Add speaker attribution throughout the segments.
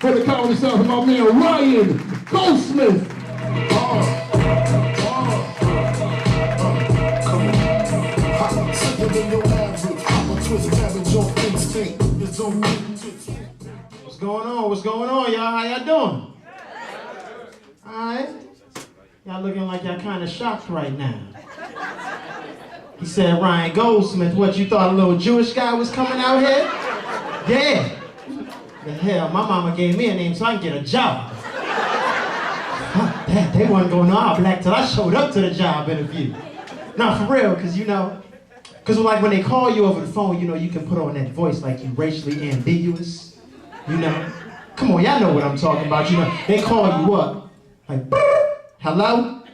Speaker 1: for the comedy sound of my man Ryan Goldsmith.
Speaker 2: What's going on? What's going on, y'all? How y'all doing? Alright. Y'all looking like y'all kind of shocked right now. He said, Ryan Goldsmith, what, you thought a little Jewish guy was coming out here? Yeah. The hell, my mama gave me a name so I can get a job. Fuck that, they wasn't going all black till I showed up to the job interview. Nah, for real, because because like when they call you over the phone, you can put on that voice like you racially ambiguous, Come on, y'all know what I'm talking about, They call you up, like, hello?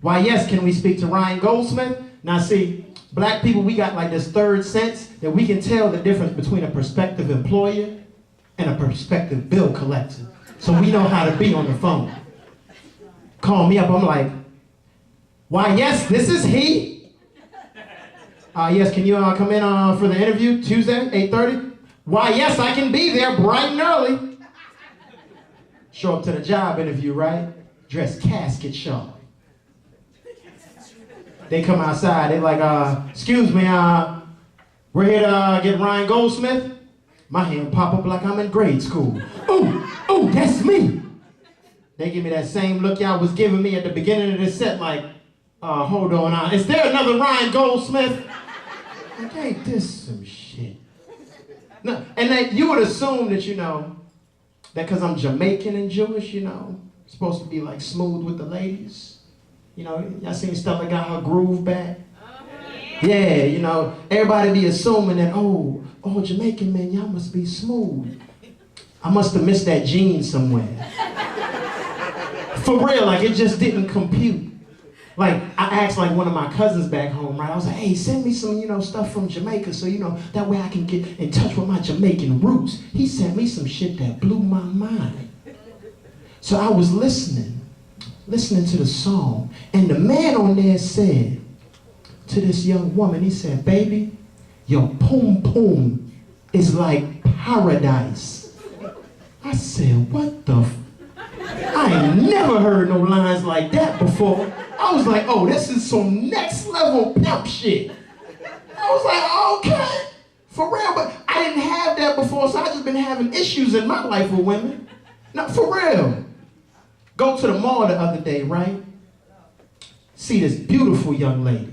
Speaker 2: Why, yes, can we speak to Ryan Goldsmith? Now see, black people, we got like this third sense that we can tell the difference between a prospective employer and a prospective bill collector. So we know how to be on the phone. Call me up, I'm like, why, yes, this is he? Yes, can you come in for the interview Tuesday, 8:30? Why, yes, I can be there bright and early. Show up to the job interview, right? Dress casket sharp. They come outside, they like, excuse me, we're here to get Ryan Goldsmith. My hand pop up like I'm in grade school. Ooh, that's me. They give me that same look y'all was giving me at the beginning of the set, like, hold on, is there another Ryan Goldsmith? Like, ain't this some shit? No, and you would assume that, that because I'm Jamaican and Jewish, supposed to be like smooth with the ladies. Y'all seen stuff that got her groove back? Yeah, everybody be assuming that, oh, Jamaican men, y'all must be smooth. I must have missed that gene somewhere. For real, like it just didn't compute. Like, I asked like one of my cousins back home, right? I was like, hey, send me some, stuff from Jamaica so, that way I can get in touch with my Jamaican roots. He sent me some shit that blew my mind. So I was listening to the song, and the man on there said to this young woman, he said, baby, your poom poom is like paradise. I said, what the I ain't never heard no lines like that before. I was like, oh, this is some next level pimp shit. I was like, okay, for real, but I didn't have that before, so I just been having issues in my life with women. No, for real. Go to the mall the other day, right? See this beautiful young lady.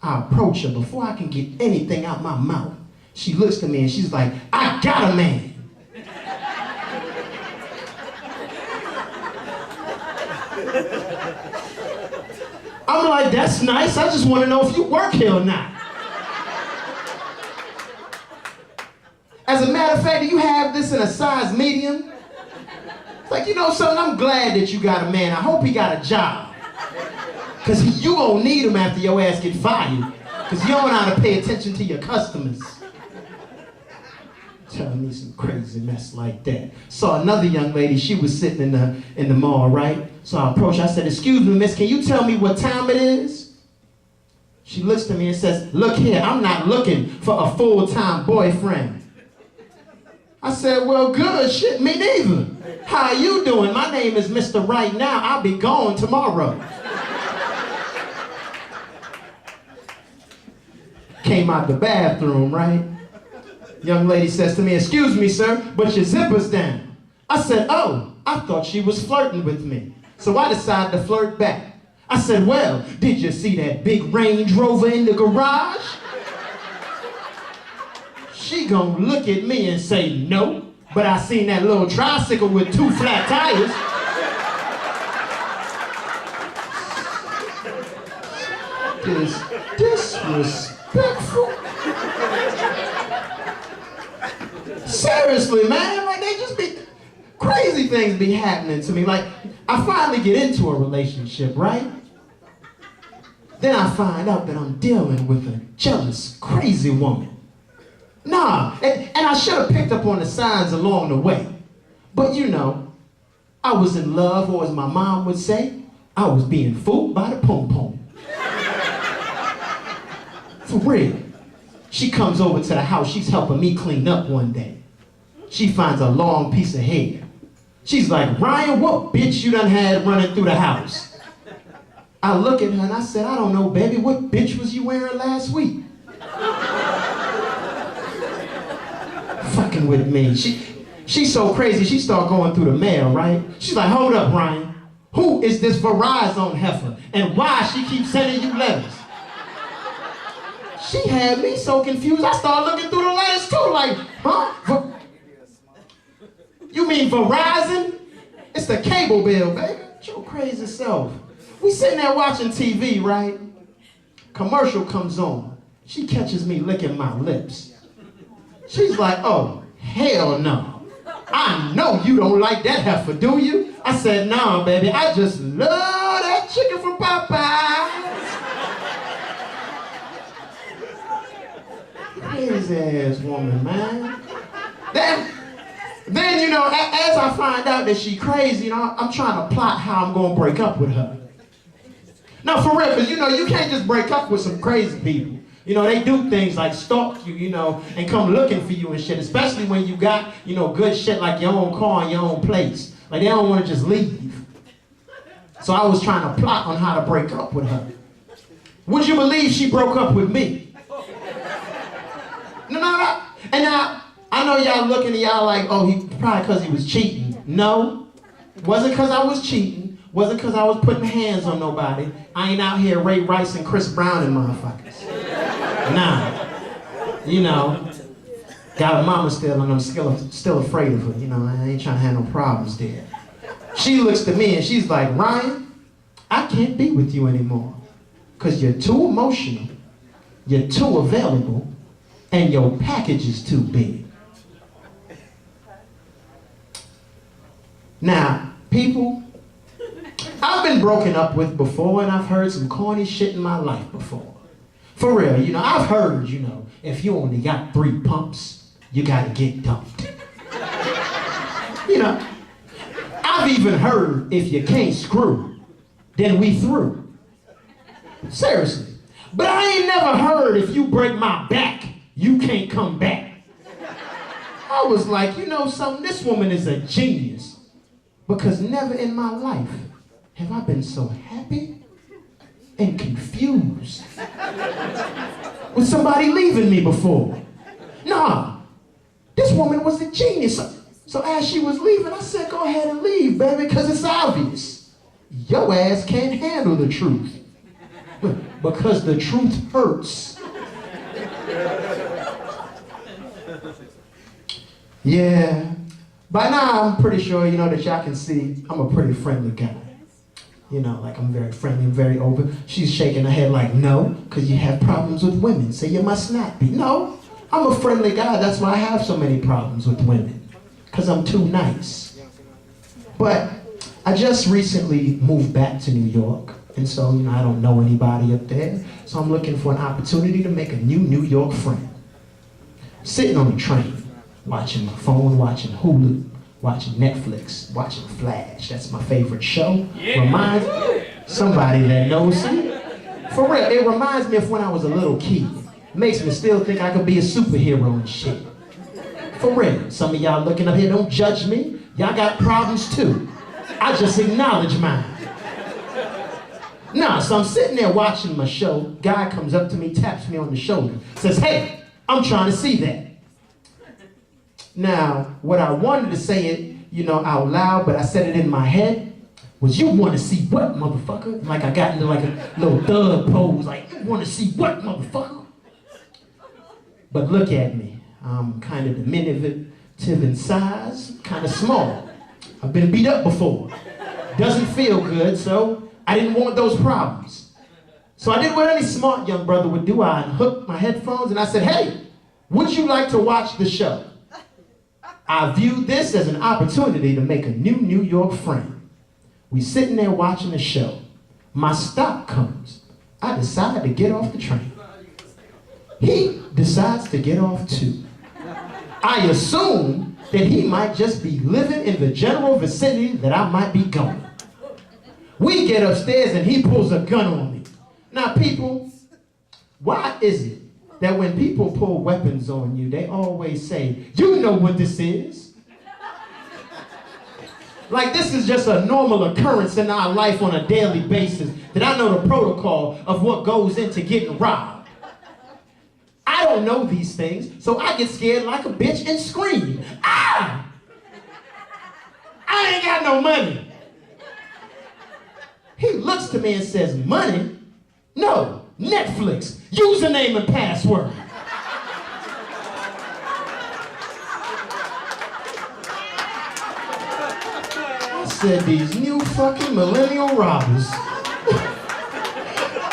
Speaker 2: I approach her before I can get anything out my mouth. She looks at me and she's like, I got a man. I'm like, that's nice. I just want to know if you work here or not. As a matter of fact, do you have this in a size medium? It's like, something, I'm glad that you got a man. I hope he got a job. Because you won't need him after your ass get fired. Because you don't know how to pay attention to your customers. Telling me some crazy mess like that. Saw another young lady, she was sitting in the mall, right? So I approached her, I said, excuse me, miss, can you tell me what time it is? She looks at me and says, look here, I'm not looking for a full-time boyfriend. I said, well, good, shit, me neither. How you doing? My name is Mr. Right Now, I'll be gone tomorrow. Came out the bathroom, right? Young lady says to me, excuse me, sir, but your zipper's down. I said, oh, I thought she was flirting with me. So I decided to flirt back. I said, well, did you see that big Range Rover in the garage? She gonna look at me and say, no, but I seen that little tricycle with 2 flat tires. Disrespectful. Seriously, man, like they just be, crazy things be happening to me. Like, I finally get into a relationship, right? Then I find out that I'm dealing with a jealous, crazy woman. Nah, and I should have picked up on the signs along the way. But I was in love, or as my mom would say, I was being fooled by the pom-pom. For real. She comes over to the house, she's helping me clean up one day. She finds a long piece of hair. She's like, Ryan, what bitch you done had running through the house? I look at her and I said, I don't know, baby, what bitch was you wearing last week? Fucking with me. She's so crazy, she start going through the mail, right? She's like, hold up, Ryan. Who is this Verizon heifer? And why she keeps sending you letters? She had me so confused, I started looking through the letters too, like, huh? You mean Verizon? It's the cable bill, baby. Your crazy self. We sitting there watching TV, right? Commercial comes on. She catches me licking my lips. She's like, oh, hell no. I know you don't like that heifer, do you? I said, nah, baby, I just love that chicken from Popeyes. Crazy ass woman, man. Then, you know, as I find out that she crazy, you know, I'm trying to plot how I'm gonna break up with her. No, for real, because, you know, you can't just break up with some crazy people. You know, they do things like stalk you, you know, and come looking for you and shit, especially when you got, you know, good shit like your own car and your own place. Like, they don't want to just leave. So I was trying to plot on how to break up with her. Would you believe she broke up with me? No. And now, I know y'all looking at y'all like, oh, he probably because he was cheating. No, wasn't because I was cheating. Wasn't because I was putting hands on nobody. I ain't out here Ray Rice and Chris Brown and motherfuckers. Nah, you know, got a mama still and I'm still afraid of her. You know, I ain't trying to have no problems there. She looks to me and she's like, Ryan, I can't be with you anymore because you're too emotional, you're too available, and your package is too big. Now, people, I've been broken up with before and I've heard some corny shit in my life before. For real, you know, I've heard, you know, if you only got 3 pumps, you gotta get dumped. You know, I've even heard if you can't screw, then we through. Seriously. But I ain't never heard if you break my back, you can't come back. I was like, you know something, this woman is a genius. Because never in my life have I been so happy and confused with somebody leaving me before. Nah, this woman was a genius. So as she was leaving, I said, go ahead and leave, baby, because it's obvious. Your ass can't handle the truth. Because the truth hurts. Yeah. By now, I'm pretty sure, you know, that y'all can see I'm a pretty friendly guy. You know, like I'm very friendly and very open. She's shaking her head like, no, because you have problems with women, so you must not be. No, I'm a friendly guy. That's why I have so many problems with women, because I'm too nice. But I just recently moved back to New York, and so, you know, I don't know anybody up there, so I'm looking for an opportunity to make a new New York friend. Sitting on the train, watching my phone, watching Hulu, watching Netflix, watching Flash. That's my favorite show. Yeah. Reminds somebody that knows me. For real, it reminds me of when I was a little kid. Makes me still think I could be a superhero and shit. For real, some of y'all looking up here, don't judge me. Y'all got problems too. I just acknowledge mine. Nah, so I'm sitting there watching my show. Guy comes up to me, taps me on the shoulder, says, hey, I'm trying to see that. Now, what I wanted to say it, you know, out loud, but I said it in my head, was you want to see what, motherfucker? Like I got into like a little thug pose, like, you want to see what, motherfucker? But look at me. I'm kind of diminutive in size, kind of small. I've been beat up before. Doesn't feel good, so I didn't want those problems. So I did what any smart young brother would do. I unhooked my headphones and I said, hey, would you like to watch the show? I viewed this as an opportunity to make a new New York friend. We sitting there watching the show. My stop comes. I decide to get off the train. He decides to get off too. I assume that he might just be living in the general vicinity that I might be going. We get upstairs and he pulls a gun on me. Now people, why is it that when people pull weapons on you, they always say, you know what this is. Like this is just a normal occurrence in our life on a daily basis, that I know the protocol of what goes into getting robbed. I don't know these things, so I get scared like a bitch and scream. Ah! I ain't got no money. He looks to me and says, money? No, Netflix, username and password. I said, these new fucking millennial robbers.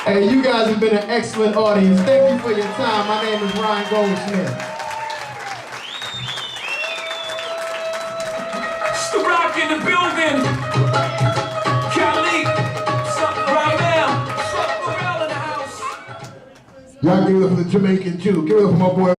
Speaker 2: Hey, you guys have been an excellent audience. Thank you for your time. My name is Ryan Goldsmith.
Speaker 3: It's the Rock in the building. Cali, something right now. Something around in the house.
Speaker 1: Y'all give it up for the Jamaican Jew. Give it up for my boy.